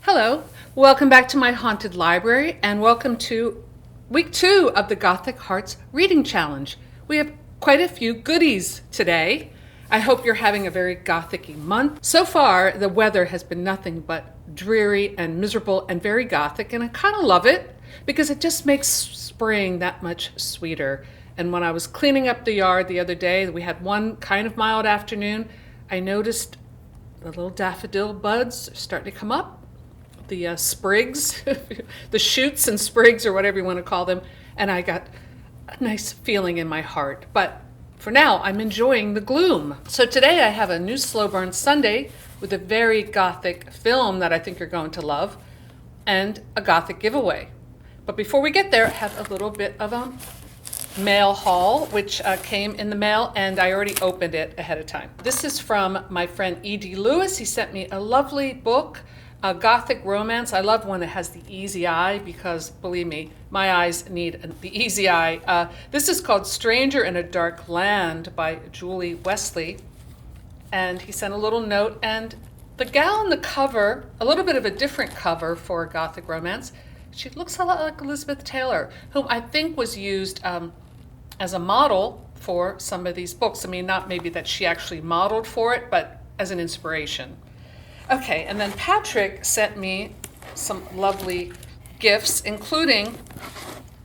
Hello, welcome back to my haunted library and welcome to week 2 of the Gothic Hearts Reading Challenge. We have quite a few goodies today. I hope you're having a very gothic-y month. So far, the weather has been nothing but dreary and miserable and very gothic, and I kind of love it because it just makes spring that much sweeter. And when I was cleaning up the yard the other day, we had one kind of mild afternoon, I noticed the little daffodil buds are starting to come up. The sprigs, the shoots and sprigs, or whatever you want to call them, and I got a nice feeling in my heart. But for now, I'm enjoying the gloom. So today I have a new slow burn Sunday with a very gothic film that I think you're going to love, and a gothic giveaway. But before we get there, I have a little bit of a mail haul, which came in the mail, and I already opened it ahead of time. This is from my friend E.D. Lewis. He sent me a lovely book, a gothic romance. I love when it has the easy eye because, believe me, my eyes need the easy eye. This is called Stranger in a Dark Land by Julie Wesley. And he sent a little note, and the gal on the cover, a little bit of a different cover for a gothic romance, she looks a lot like Elizabeth Taylor, whom I think was used as a model for some of these books. I mean, not maybe that she actually modeled for it, but as an inspiration. Okay, and then Patrick sent me some lovely gifts, including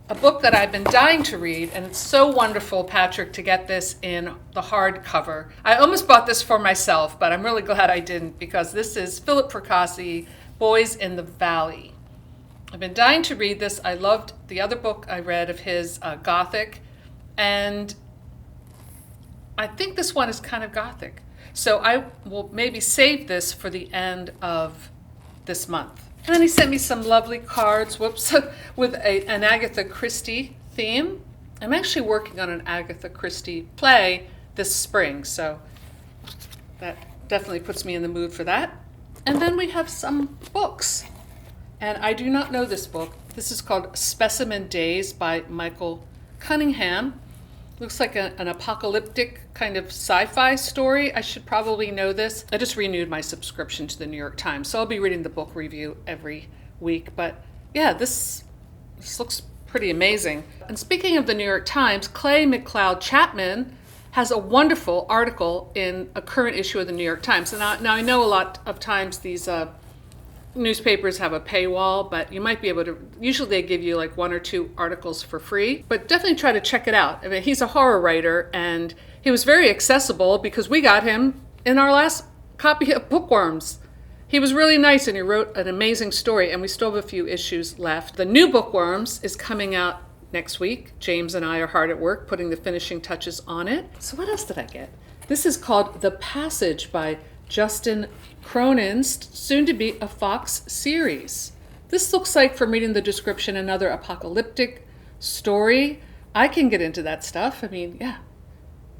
a book that I've been dying to read, and it's so wonderful, Patrick, to get this in the hardcover. I almost bought this for myself, but I'm really glad I didn't, because this is Philip Fracassi, Boys in the Valley. I've been dying to read this. I loved the other book I read of his, Gothic, and I think this one is kind of gothic. So I will maybe save this for the end of this month. And then he sent me some lovely cards, with an Agatha Christie theme. I'm actually working on an Agatha Christie play this spring, so that definitely puts me in the mood for that. And then we have some books. And I do not know this book. This is called Specimen Days by Michael Cunningham. Looks like an apocalyptic kind of sci-fi story. I should probably know this. I just renewed my subscription to the New York Times, so I'll be reading the book review every week. But yeah, this looks pretty amazing. And speaking of the New York Times, Clay McLeod Chapman has a wonderful article in a current issue of the New York Times. And now I know a lot of times these newspapers have a paywall, but you might be able to, usually they give you like 1 or 2 articles for free, but definitely try to check it out. I mean, he's a horror writer, and he was very accessible because we got him in our last copy of Bookworms. He was really nice, and he wrote an amazing story, and we still have a few issues left. The new Bookworms is coming out next week. James and I are hard at work putting the finishing touches on it. So what else did I get? This is called The Passage by Justin Cronin's, soon to be a Fox series. This looks like, from reading the description, another apocalyptic story. I can get into that stuff. I mean, yeah,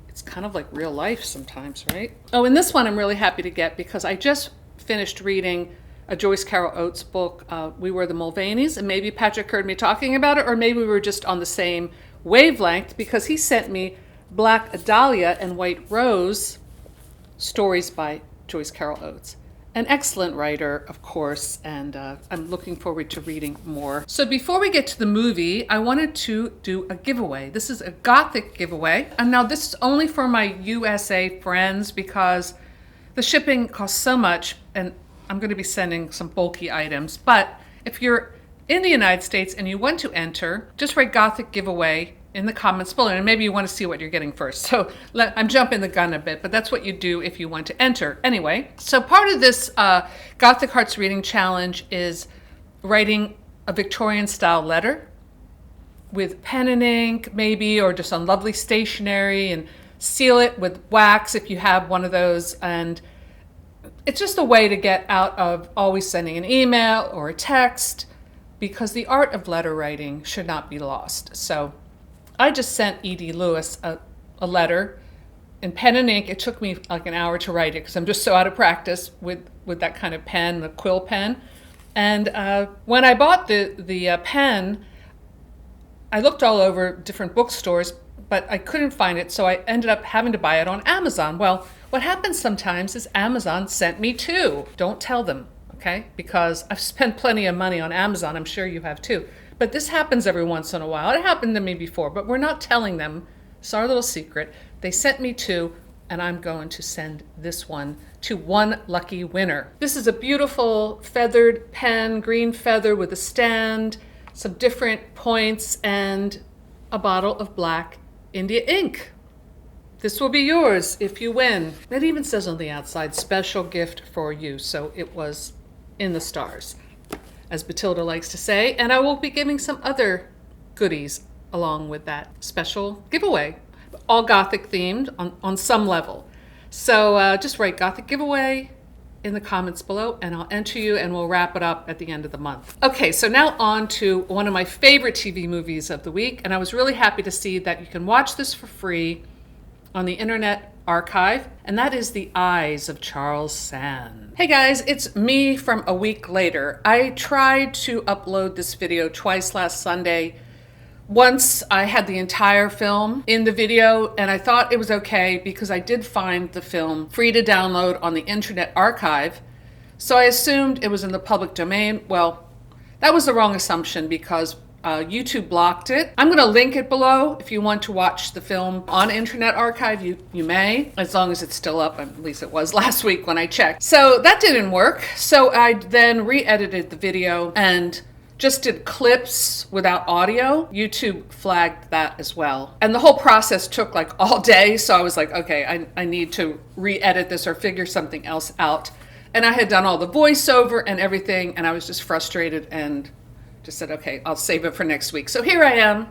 it's kind of like real life sometimes, right? Oh, and this one I'm really happy to get because I just finished reading a Joyce Carol Oates book, We Were the Mulvaneys, and maybe Patrick heard me talking about it, or maybe we were just on the same wavelength because he sent me Black Dahlia and White Rose, stories by Joyce Carol Oates. An excellent writer, of course, and I'm looking forward to reading more. So before we get to the movie, I wanted to do a giveaway. This is a Gothic giveaway, and now this is only for my USA friends because the shipping costs so much, and I'm going to be sending some bulky items. But if you're in the United States and you want to enter, just write Gothic giveaway in the comments below, and maybe you want to see what you're getting first. So I'm jumping the gun a bit, but that's what you do if you want to enter. Anyway, so part of this Gothic Hearts Reading Challenge is writing a Victorian-style letter with pen and ink, maybe, or just on lovely stationery, and seal it with wax if you have one of those. And it's just a way to get out of always sending an email or a text, because the art of letter writing should not be lost. So I just sent E.D. Lewis a letter in pen and ink. It took me like an hour to write it because I'm just so out of practice with that kind of pen, the quill pen. And when I bought the pen, I looked all over different bookstores, but I couldn't find it, so I ended up having to buy it on Amazon. Well, what happens sometimes is Amazon sent me two. Don't tell them, okay? Because I've spent plenty of money on Amazon. I'm sure you have too. But this happens every once in a while. It happened to me before, but we're not telling them. It's our little secret. They sent me two, and I'm going to send this one to one lucky winner. This is a beautiful feathered pen, green feather with a stand, some different points, and a bottle of black India ink. This will be yours if you win. It even says on the outside, special gift for you. So it was in the stars, as Batilda likes to say. And I will be giving some other goodies along with that special giveaway. All Gothic themed on some level. So just write Gothic giveaway in the comments below and I'll enter you and we'll wrap it up at the end of the month. Okay, so now on to one of my favorite TV movies of the week. And I was really happy to see that you can watch this for free on the Internet Archive, and that is The Eyes of Charles Sand. Hey guys, it's me from a week later. I tried to upload this video twice last Sunday. Once I had the entire film in the video, and I thought it was okay because I did find the film free to download on the Internet Archive, so I assumed it was in the public domain. Well, that was the wrong assumption because YouTube blocked it. I'm going to link it below. If you want to watch the film on Internet Archive, you may, as long as it's still up. At least it was last week when I checked. So that didn't work. So I then re-edited the video and just did clips without audio. YouTube flagged that as well. And the whole process took like all day. So I was like, okay, I need to re-edit this or figure something else out. And I had done all the voiceover and everything. And I was just frustrated and just said, okay, I'll save it for next week. So here I am,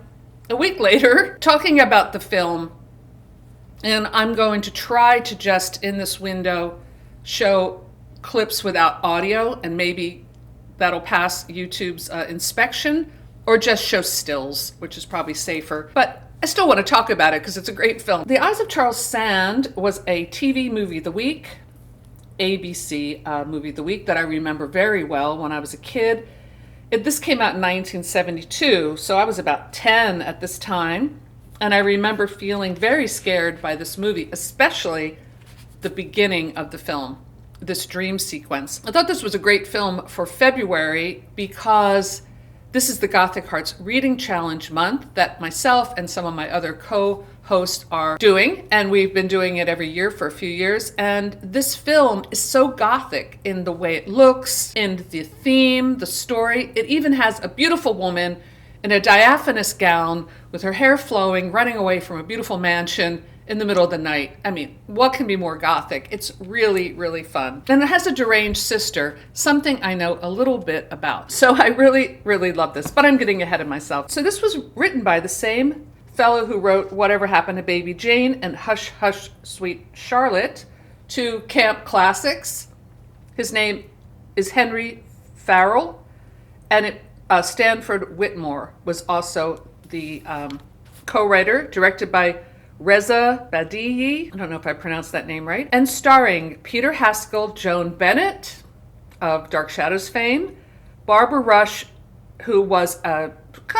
a week later, talking about the film. And I'm going to try to just, in this window, show clips without audio. And maybe that'll pass YouTube's inspection. Or just show stills, which is probably safer. But I still want to talk about it because it's a great film. The Eyes of Charles Sand was a TV movie of the week. ABC movie of the week that I remember very well when I was a kid. This came out in 1972, so I was about 10 at this time, and I remember feeling very scared by this movie, especially the beginning of the film, this dream sequence. I thought this was a great film for February because this is the Gothic Hearts Reading Challenge month that myself and some of my other co-hosts are doing, and we've been doing it every year for a few years. And this film is so Gothic in the way it looks, in the theme, the story. It even has a beautiful woman in a diaphanous gown with her hair flowing, running away from a beautiful mansion in the middle of the night. I mean, what can be more Gothic? It's really, really fun. And it has a deranged sister, something I know a little bit about. So I really, really love this, but I'm getting ahead of myself. So this was written by the same fellow who wrote Whatever Happened to Baby Jane and Hush, Hush, Sweet Charlotte, two camp classics. His name is Henry Farrell, and Stanford Whitmore was also the co-writer, directed by Reza Badiyi, I don't know if I pronounced that name right, and starring Peter Haskell, Joan Bennett of Dark Shadows fame, Barbara Rush, who was kind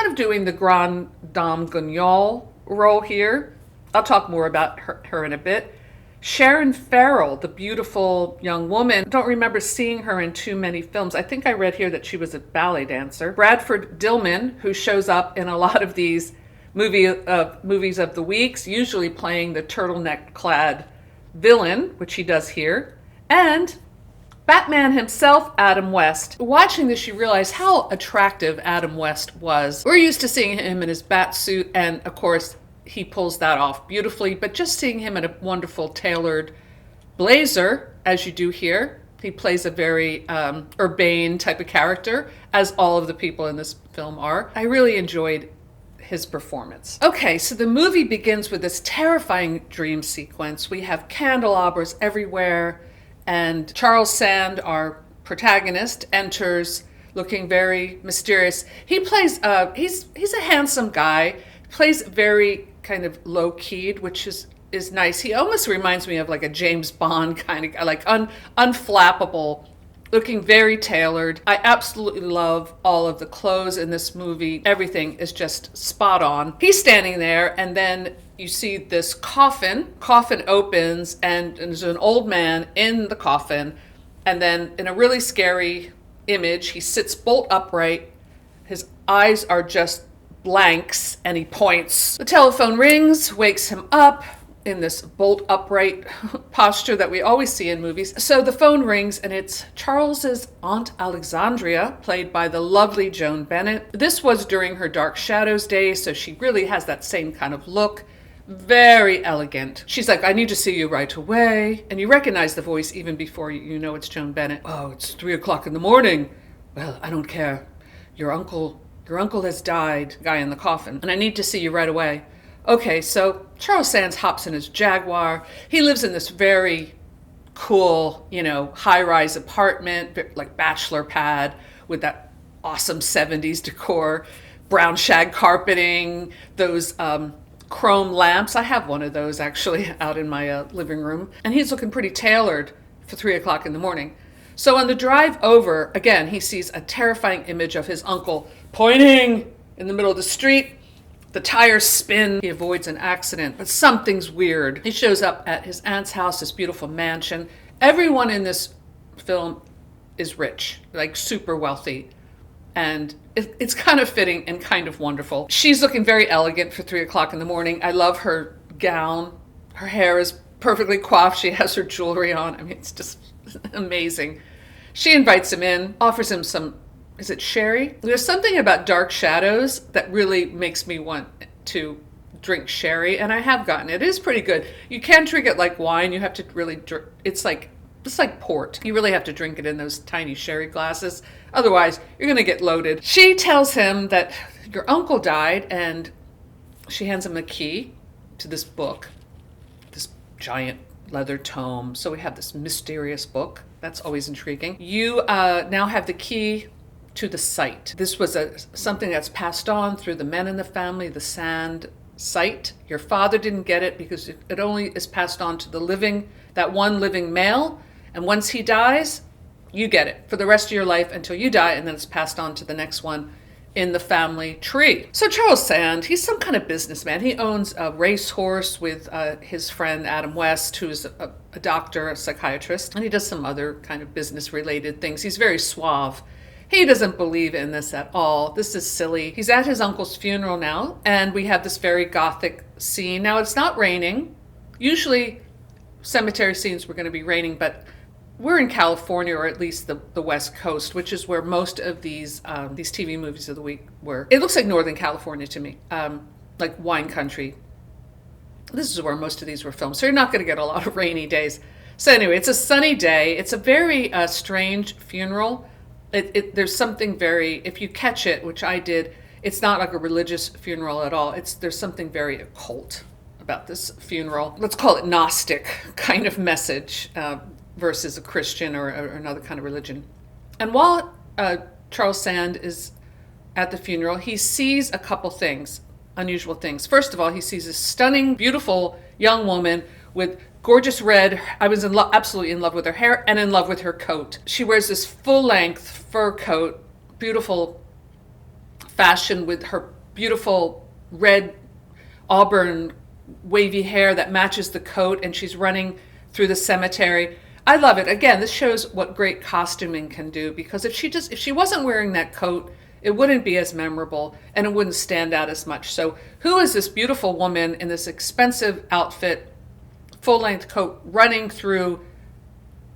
of doing the Grande Dame Guignol role here. I'll talk more about her in a bit. Sharon Farrell, the beautiful young woman. I don't remember seeing her in too many films. I think I read here that she was a ballet dancer. Bradford Dillman, who shows up in a lot of these movies of the weeks, usually playing the turtleneck-clad villain, which he does here. And Batman himself, Adam West. Watching this, you realize how attractive Adam West was. We're used to seeing him in his bat suit, and of course, he pulls that off beautifully, but just seeing him in a wonderful tailored blazer, as you do here, he plays a very urbane type of character, as all of the people in this film are. I really enjoyed his performance. Okay, so the movie begins with this terrifying dream sequence. We have candelabras everywhere, and Charles Sand, our protagonist, enters looking very mysterious. He plays, he's a handsome guy, plays very kind of low-keyed, which is nice. He almost reminds me of like a James Bond kind of guy, like unflappable, looking very tailored. I absolutely love all of the clothes in this movie. Everything is just spot on. He's standing there, and then you see this coffin. Coffin opens, and there's an old man in the coffin, And then in a really scary image, he sits bolt upright. His eyes are just blanks and he points. The telephone rings, wakes him up in this bolt upright posture that we always see in movies. So the phone rings and it's Charles's Aunt Alexandria, played by the lovely Joan Bennett. This was during her Dark Shadows days, so she really has that same kind of look. Very elegant. She's like, I need to see you right away. And you recognize the voice even before you know it's Joan Bennett. Oh, it's 3 o'clock in the morning. Well, I don't care. Your uncle has died, guy in the coffin, and I need to see you right away. Okay, so Charles Sands hops in his Jaguar. He lives in this very cool, high-rise apartment, like bachelor pad with that awesome 70s decor, brown shag carpeting, those chrome lamps. I have one of those actually out in my living room. And he's looking pretty tailored for 3 o'clock in the morning. So on the drive over, again, he sees a terrifying image of his uncle pointing in the middle of the street. The tires spin. He avoids an accident, but something's weird. He shows up at his aunt's house, this beautiful mansion. Everyone in this film is rich, like super wealthy. And it's kind of fitting and kind of wonderful. She's looking very elegant for 3 o'clock in the morning. I love her gown. Her hair is perfectly coiffed. She has her jewelry on. I mean, it's just amazing. She invites him in, offers him some, is it sherry? There's something about Dark Shadows that really makes me want to drink sherry, and I have gotten it. It is pretty good. You can't drink it like wine. You have to really drink. It's like port. You really have to drink it in those tiny sherry glasses. Otherwise, you're going to get loaded. She tells him that your uncle died, and she hands him a key to this book, this giant leather tome. So we have this mysterious book. That's always intriguing. You now have the key to the site. This was something that's passed on through the men in the family, the Sand site. Your father didn't get it because it only is passed on to that one living male. And once he dies, you get it for the rest of your life until you die, and then it's passed on to the next one in the family tree. So Charles Sand, he's some kind of businessman. He owns a racehorse with his friend Adam West, who's a doctor, a psychiatrist, and he does some other kind of business-related things. He's very suave. He doesn't believe in this at all. This is silly. He's at his uncle's funeral now, and we have this very Gothic scene. Now, it's not raining. Usually, cemetery scenes were going to be raining, but we're in California, or at least the West Coast, which is where most of these TV movies of the week were. It looks like Northern California to me, like wine country. This is where most of these were filmed, so you're not going to get a lot of rainy days. So anyway, it's a sunny day. It's a very strange funeral. There's something very, if you catch it, which I did, it's not like a religious funeral at all. There's something very occult about this funeral. Let's call it Gnostic kind of message versus a Christian or another kind of religion. And while Charles Sand is at the funeral, he sees a couple things, unusual things. First of all, he sees a stunning, beautiful young woman with gorgeous red. I was absolutely in love with her hair and in love with her coat. She wears this full-length fur coat, beautiful fashion with her beautiful red auburn wavy hair that matches the coat, and she's running through the cemetery. I love it. Again, this shows what great costuming can do, because if she wasn't wearing that coat, it wouldn't be as memorable and it wouldn't stand out as much. So who is this beautiful woman in this expensive outfit, full-length coat, running through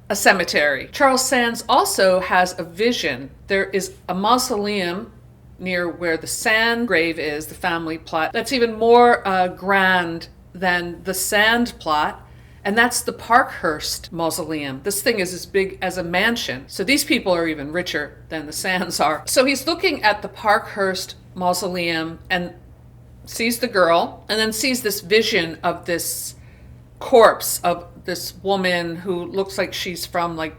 a cemetery? Charles Sands also has a vision. There is a mausoleum near where the Sand grave is, the family plot, that's even more grand than the Sand plot, and that's the Parkhurst Mausoleum. This thing is as big as a mansion. So these people are even richer than the Sands are. So he's looking at the Parkhurst Mausoleum and sees the girl, and then sees this vision of this corpse of this woman who looks like she's from like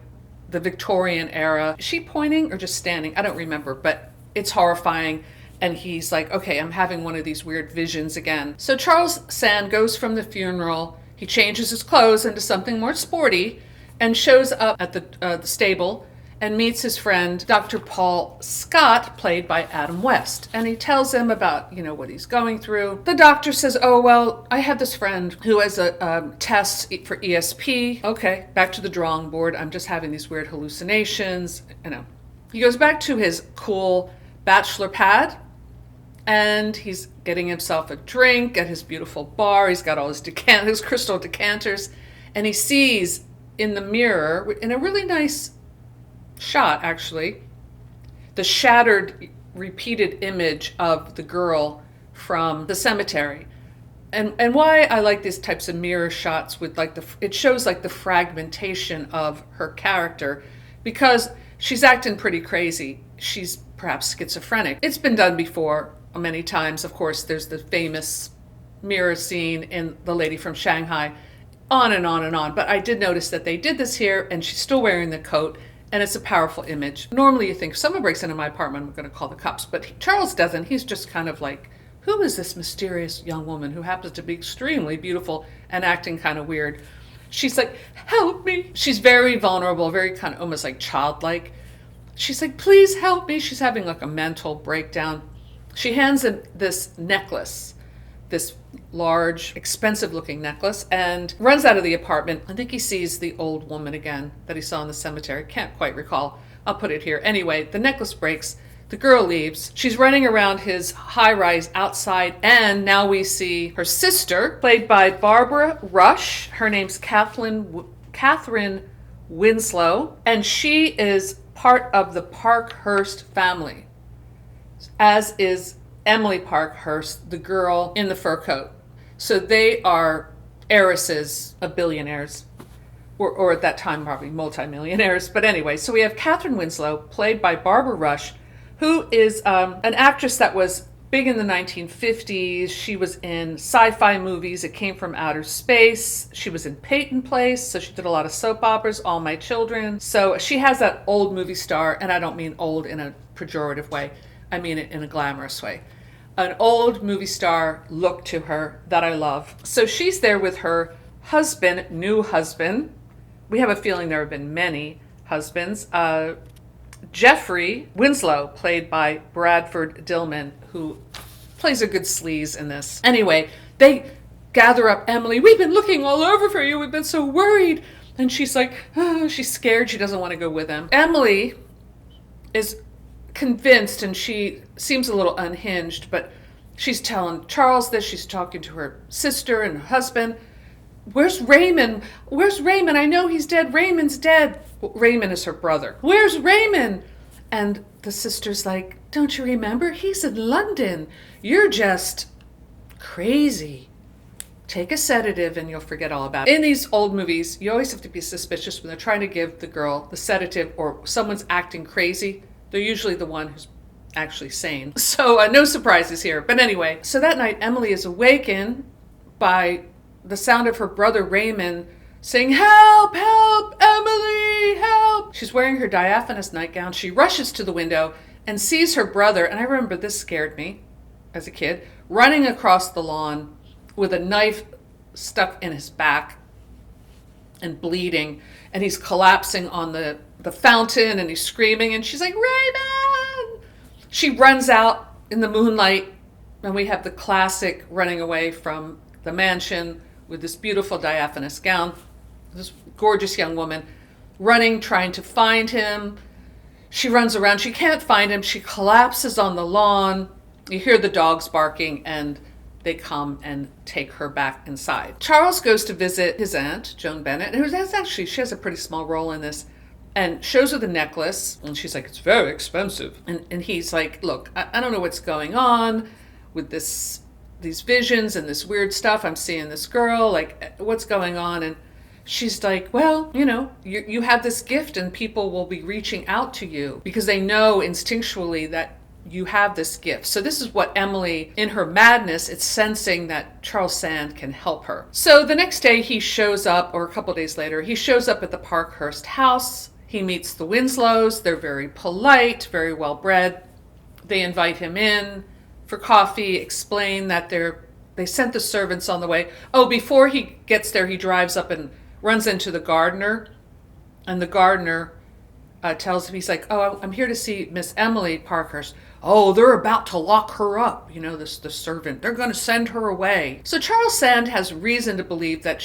the Victorian era. Is she pointing or just standing? I don't remember, but it's horrifying. And he's like, okay, I'm having one of these weird visions again. So Charles Sand goes from the funeral. He changes his clothes into something more sporty and shows up at the stable and meets his friend, Dr. Paul Scott, played by Adam West. And he tells him about, what he's going through. The doctor says, oh, well, I have this friend who has a test for ESP. Okay, back to the drawing board. I'm just having these weird hallucinations. He goes back to his cool bachelor pad, and he's getting himself a drink at his beautiful bar. He's got all his crystal decanters, and he sees in the mirror, in a really nice shot actually, the shattered repeated image of the girl from the cemetery. And why I like these types of mirror shots with it shows the fragmentation of her character, because she's acting pretty crazy. She's perhaps schizophrenic. It's been done before many times. Of course, there's the famous mirror scene in The Lady from Shanghai, on and on and on. But I did notice that they did this here, and she's still wearing the coat, and it's a powerful image. Normally you think, if someone breaks into my apartment, I'm going to call the cops. But Charles doesn't. He's just kind of like, who is this mysterious young woman who happens to be extremely beautiful and acting kind of weird? She's like, help me. She's very vulnerable, very kind of almost like childlike. She's like, please help me. She's having a mental breakdown. She hands him this necklace, this large, expensive looking necklace, and runs out of the apartment. I think he sees the old woman again that he saw in the cemetery. Can't quite recall. I'll put it here. Anyway, the necklace breaks. The girl leaves. She's running around his high-rise outside, and now we see her sister, played by Barbara Rush. Her name's Catherine Winslow, and she is part of the Parkhurst family, as is Emily Parkhurst, the girl in the fur coat. So they are heiresses of billionaires, or at that time probably multimillionaires. But anyway, so we have Catherine Winslow, played by Barbara Rush, who is an actress that was big in the 1950s. She was in sci-fi movies. It Came from Outer Space. She was in Peyton Place, so she did a lot of soap operas, All My Children. So she has that old movie star, and I don't mean old in a pejorative way. I mean it in a glamorous way. An old movie star look to her that I love. So she's there with her husband, new husband. We have a feeling there have been many husbands. Jeffrey Winslow, played by Bradford Dillman, who plays a good sleaze in this. Anyway, they gather up Emily. We've been looking all over for you. We've been so worried. And she's like, oh, she's scared. She doesn't want to go with them. Emily is convinced, and she seems a little unhinged, but she's telling Charles this. She's talking to her sister and her husband. Where's Raymond? Where's Raymond? I know he's dead. Raymond's dead. Well, Raymond is her brother. Where's Raymond? And the sister's like, don't you remember? He's in London. You're just crazy. Take a sedative and you'll forget all about it. In these old movies, you always have to be suspicious when they're trying to give the girl the sedative or someone's acting crazy. They're usually the one who's actually sane. So no surprises here. But anyway, so that night Emily is awakened by the sound of her brother Raymond saying, help, help, Emily, help. She's wearing her diaphanous nightgown. She rushes to the window and sees her brother, and I remember this scared me as a kid, running across the lawn with a knife stuck in his back and bleeding, and he's collapsing on the fountain, and he's screaming, and she's like, Raymond! She runs out in the moonlight, and we have the classic running away from the mansion with this beautiful diaphanous gown, this gorgeous young woman running, trying to find him. She runs around. She can't find him. She collapses on the lawn. You hear the dogs barking, and they come and take her back inside. Charles goes to visit his aunt, Joan Bennett, and she has a pretty small role in this, and shows her the necklace. And she's like, it's very expensive. And he's like, look, I don't know what's going on with these visions and this weird stuff. I'm seeing this girl, like, what's going on? And she's like, well, you have this gift, and people will be reaching out to you because they know instinctually that you have this gift. So this is what Emily, in her madness, it's sensing that Charles Sand can help her. So the next day he shows up, or a couple days later, he shows up at the Parkhurst house. He meets the Winslows. They're very polite, very well bred. They invite him in for coffee, explain that they sent the servants on the way. Oh, before he gets there, he drives up and runs into the gardener. And the gardener tells him, he's like, oh, I'm here to see Miss Emily Parkhurst. Oh, they're about to lock her up, the servant. They're going to send her away. So Charles Sand has reason to believe that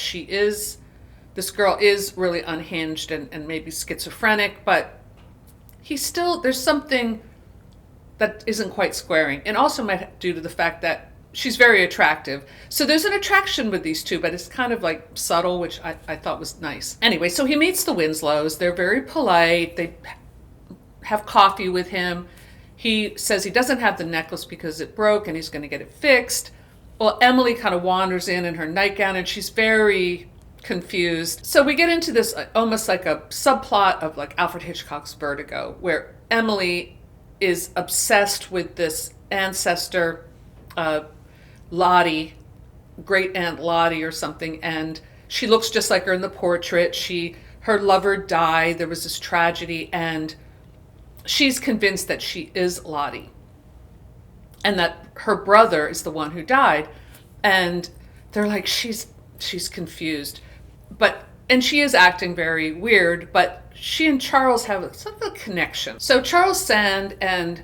this girl is really unhinged and maybe schizophrenic, but there's something that isn't quite squaring. And also might due to the fact that she's very attractive. So there's an attraction with these two, but it's kind of like subtle, which I thought was nice. Anyway, so he meets the Winslows. They're very polite. They have coffee with him. He says he doesn't have the necklace because it broke and he's going to get it fixed. Well, Emily kind of wanders in her nightgown and she's very confused. So we get into this almost like a subplot of like Alfred Hitchcock's Vertigo, where Emily is obsessed with this ancestor, Lottie, great aunt Lottie or something, and she looks just like her in the portrait. Her lover died. There was this tragedy, and she's convinced that she is Lottie and that her brother is the one who died. And they're like, she's confused, and she is acting very weird, but she and Charles have sort of a connection. So Charles Sand and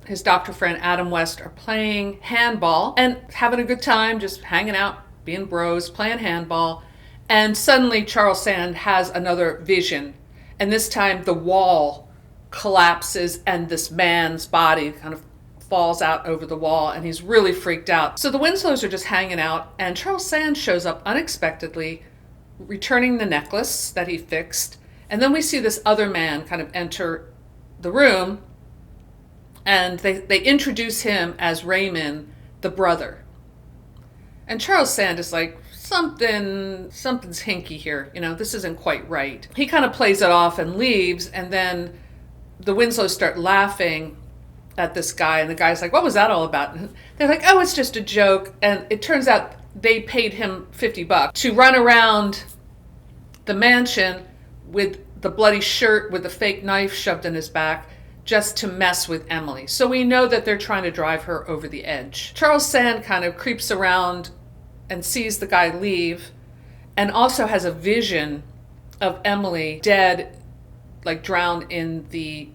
his doctor friend Adam West are playing handball and having a good time, just hanging out, being bros, playing handball. And suddenly Charles Sand has another vision. And this time the wall collapses and this man's body kind of falls out over the wall, and he's really freaked out. So the Winslows are just hanging out, and Charles Sand shows up unexpectedly, returning the necklace that he fixed. And then we see this other man kind of enter the room, and they introduce him as Raymond, the brother. And Charles Sand is like, something's hinky here. This isn't quite right. He kind of plays it off and leaves, and then the Winslows start laughing at this guy, and the guy's like, what was that all about? And they're like, oh, it's just a joke. And it turns out they paid him $50 to run around the mansion with the bloody shirt with the fake knife shoved in his back, just to mess with Emily. So we know that they're trying to drive her over the edge. Charles Sand kind of creeps around and sees the guy leave, and also has a vision of Emily dead, like drowned in the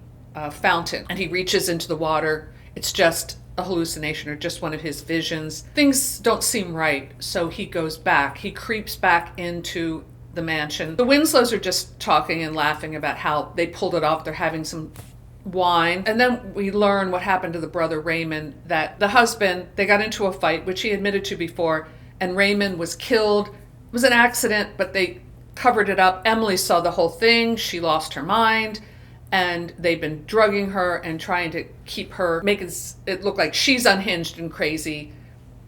fountain. And he reaches into the water. It's just a hallucination or just one of his visions. Things don't seem right, so he goes back. He creeps back into the mansion. The Winslows are just talking and laughing about how they pulled it off. They're having some wine. And then we learn what happened to the brother Raymond, that the husband, they got into a fight, which he admitted to before, and Raymond was killed. It was an accident, but they covered it up. Emily saw the whole thing. She lost her mind, and they've been drugging her and trying to keep her, making it look like she's unhinged and crazy.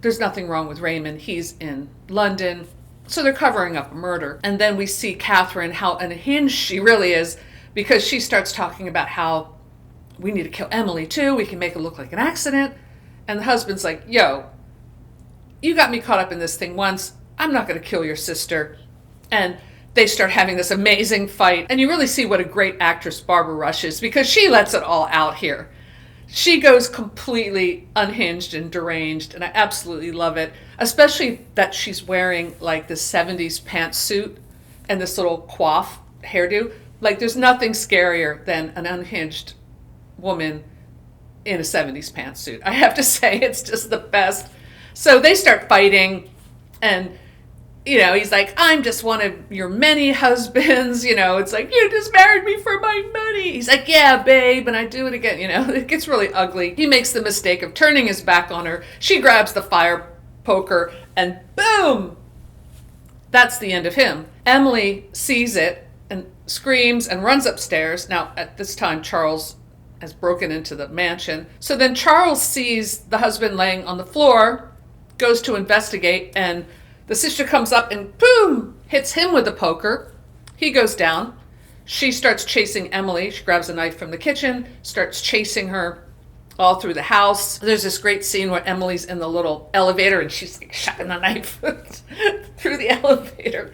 There's nothing wrong with Raymond. He's in London. So they're covering up a murder. And then we see Catherine, how unhinged she really is, because she starts talking about how we need to kill Emily too. We can make it look like an accident. And the husband's like, yo, you got me caught up in this thing once. I'm not going to kill your sister. And they start having this amazing fight. And you really see what a great actress Barbara Rush is, because she lets it all out here. She goes completely unhinged and deranged, and I absolutely love it. Especially that she's wearing like this 70s pantsuit and this little coif hairdo. Like, there's nothing scarier than an unhinged woman in a 70s pantsuit. I have to say, it's just the best. So they start fighting, and he's like, I'm just one of your many husbands. It's like, you just married me for my money. He's like, yeah, babe, and I do it again. It gets really ugly. He makes the mistake of turning his back on her. She grabs the fire poker, and boom, that's the end of him. Emily sees it and screams and runs upstairs. Now, at this time, Charles has broken into the mansion. So then Charles sees the husband laying on the floor, goes to investigate, and the sister comes up and boom, hits him with the poker. He goes down. She starts chasing Emily. She grabs a knife from the kitchen, starts chasing her all through the house. There's this great scene where Emily's in the little elevator and she's like shoving the knife through the elevator.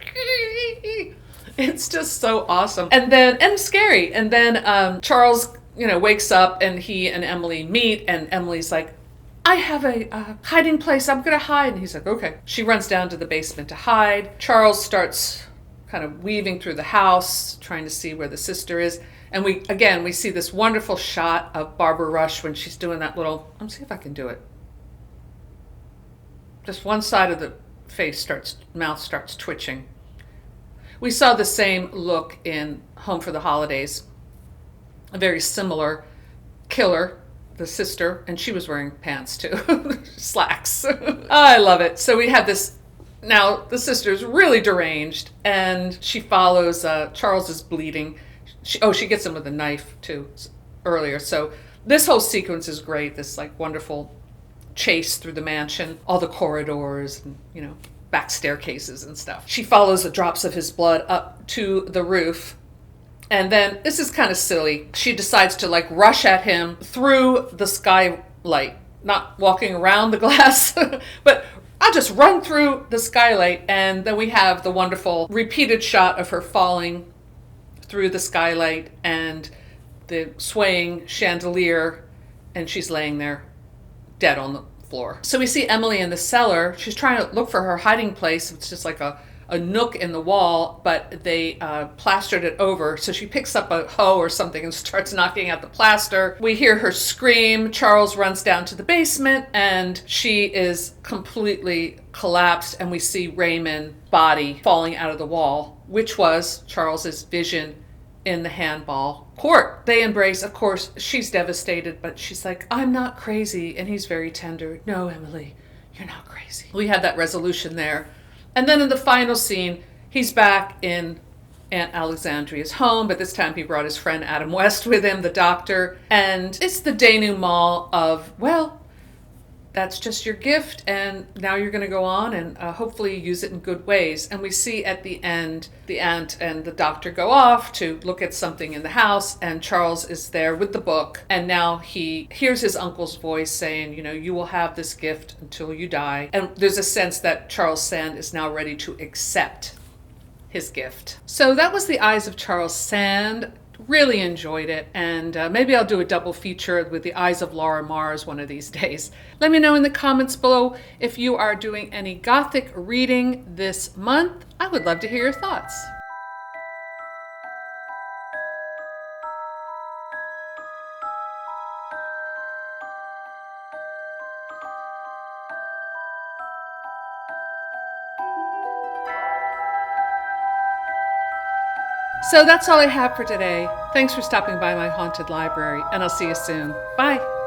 It's just so awesome. And scary. And then Charles, wakes up, and he and Emily meet, and Emily's like, I have a hiding place. I'm going to hide. And he's like, okay. She runs down to the basement to hide. Charles starts kind of weaving through the house, trying to see where the sister is. And we see this wonderful shot of Barbara Rush when she's doing that little, let me see if I can do it. Just one side of the mouth starts twitching. We saw the same look in Home for the Holidays. A very similar killer, the sister, and she was wearing pants too, slacks. I love it. So we have this, now the sister's really deranged, and she follows, Charles is bleeding. She gets him with a knife too earlier. So this whole sequence is great. This like wonderful chase through the mansion, all the corridors and, back staircases and stuff. She follows the drops of his blood up to the roof. And then this is kind of silly. She decides to like rush at him through the skylight, not walking around the glass, but I'll just run through the skylight. And then we have the wonderful repeated shot of her falling through the skylight and the swaying chandelier, and she's laying there dead on the floor. So we see Emily in the cellar. She's trying to look for her hiding place. It's just like a nook in the wall, but they plastered it over. So she picks up a hoe or something and starts knocking out the plaster. We hear her scream. Charles runs down to the basement and she is completely collapsed, and we see Raymond's body falling out of the wall, which was Charles's vision in the handball court. They embrace. Of course, she's devastated, but she's like, I'm not crazy. And he's very tender. No, Emily, you're not crazy. We had that resolution there. And then in the final scene, he's back in Aunt Alexandria's home, but this time he brought his friend Adam West with him, the doctor. And it's the denouement of, well, that's just your gift, and now you're going to go on and hopefully use it in good ways. And we see at the end, the aunt and the doctor go off to look at something in the house, and Charles is there with the book, and now he hears his uncle's voice saying, you will have this gift until you die. And there's a sense that Charles Sand is now ready to accept his gift. So that was The Eyes of Charles Sand. Really enjoyed it, and maybe I'll do a double feature with The Eyes of Laura Mars one of these days. Let me know in the comments below if you are doing any Gothic reading this month. I would love to hear your thoughts. So that's all I have for today. Thanks for stopping by my haunted library, and I'll see you soon. Bye.